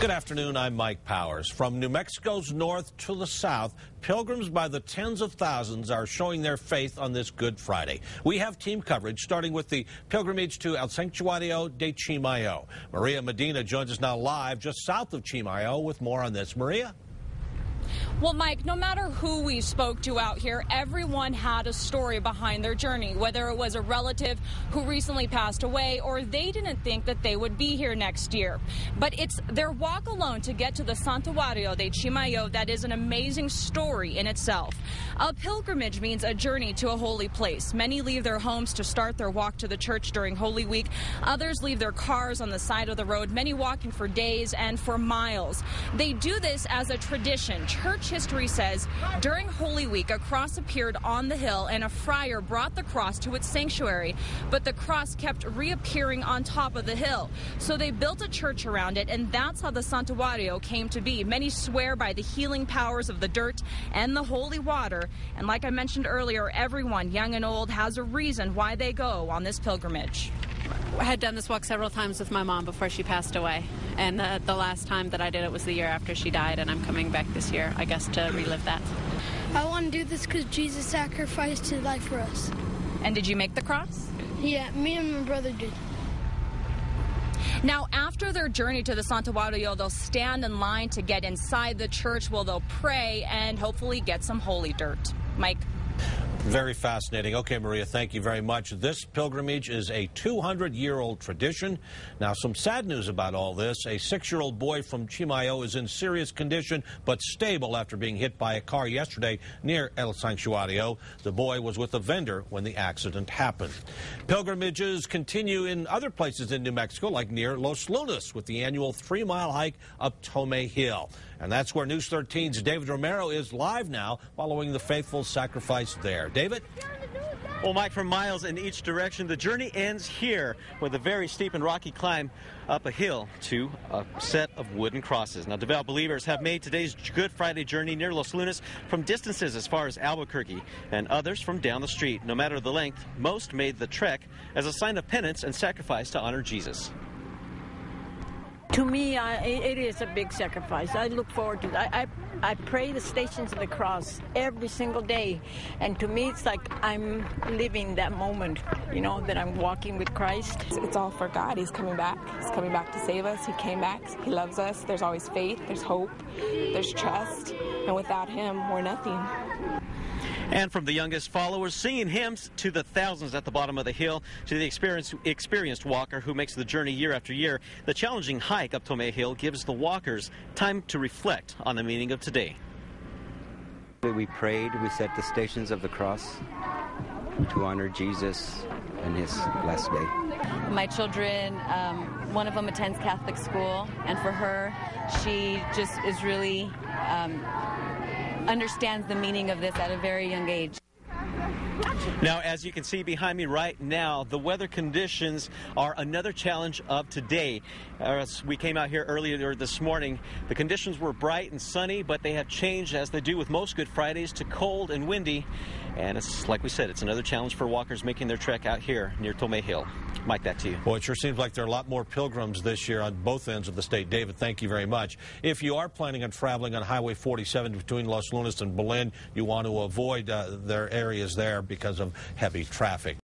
Good afternoon, I'm Mike Powers. From New Mexico's north to the south, pilgrims by the tens of thousands are showing their faith on this Good Friday. We have team coverage starting with the pilgrimage to El Santuário de Chimayó. Maria Medina joins us now live just south of Chimayó with more on this. Maria? Well, Mike, no matter who we spoke to out here, everyone had a story behind their journey, whether it was a relative who recently passed away or they didn't think that they would be here next year. But it's their walk alone to get to the Santuário de Chimayó that is an amazing story in itself. A pilgrimage means a journey to a holy place. Many leave their homes to start their walk to the church during Holy Week. Others leave their cars on the side of the road, many walking for days and for miles. They do this as a tradition. Church history says during Holy Week, a cross appeared on the hill and a friar brought the cross to its sanctuary, but the cross kept reappearing on top of the hill. So they built a church around it, and that's how the Santuário came to be. Many swear by the healing powers of the dirt and the holy water. And like I mentioned earlier, everyone, young and old, has a reason why they go on this pilgrimage. I had done this walk several times with my mom before she passed away, and the last time that I did it was the year after she died, and I'm coming back this year, I guess, to relive that. I want to do this because Jesus sacrificed his life for us. And did you make the cross? Yeah, me and my brother did. Now, after their journey to the Santuário, they'll stand in line to get inside the church where they'll pray and hopefully get some holy dirt. Mike? Very fascinating. Okay, Maria, thank you very much. This pilgrimage is a 200-year-old tradition. Now, some sad news about all this. A 6-year-old boy from Chimayó is in serious condition but stable after being hit by a car yesterday near El Santuário. The boy was with a vendor when the accident happened. Pilgrimages continue in other places in New Mexico, like near Los Lunas, with the annual 3-mile hike up Tomé Hill. And that's where News 13's David Romero is live now following the faithful sacrifice there. David? Well, Mike, from miles in each direction, the journey ends here with a very steep and rocky climb up a hill to a set of wooden crosses. Now, devout believers have made today's Good Friday journey near Los Lunas from distances as far as Albuquerque, and others from down the street. No matter the length, most made the trek as a sign of penance and sacrifice to honor Jesus. To me, it is a big sacrifice. I look forward to it. I pray the Stations of the Cross every single day. And to me, it's like I'm living that moment, you know, that I'm walking with Christ. It's all for God. He's coming back. He's coming back to save us. He came back. He loves us. There's always faith. There's hope. There's trust. And without him, we're nothing. And from the youngest followers singing hymns to the thousands at the bottom of the hill to the experienced walker who makes the journey year after year, the challenging hike up Tomé Hill gives the walkers time to reflect on the meaning of today. We prayed, we set the Stations of the Cross to honor Jesus and his last day. My children, one of them attends Catholic school, and for her, she just is really understands the meaning of this at a very young age. Now, as you can see behind me right now, the weather conditions are another challenge of today. As we came out here earlier this morning, the conditions were bright and sunny, but they have changed, as they do with most Good Fridays, to cold and windy. And it's like we said, it's another challenge for walkers making their trek out here near Tomé Hill. Mike, back to you. Well, it sure seems like there are a lot more pilgrims this year on both ends of the state. David, thank you very much. If you are planning on traveling on Highway 47 between Los Lunas and Belen, you want to avoid their areas there because of heavy traffic.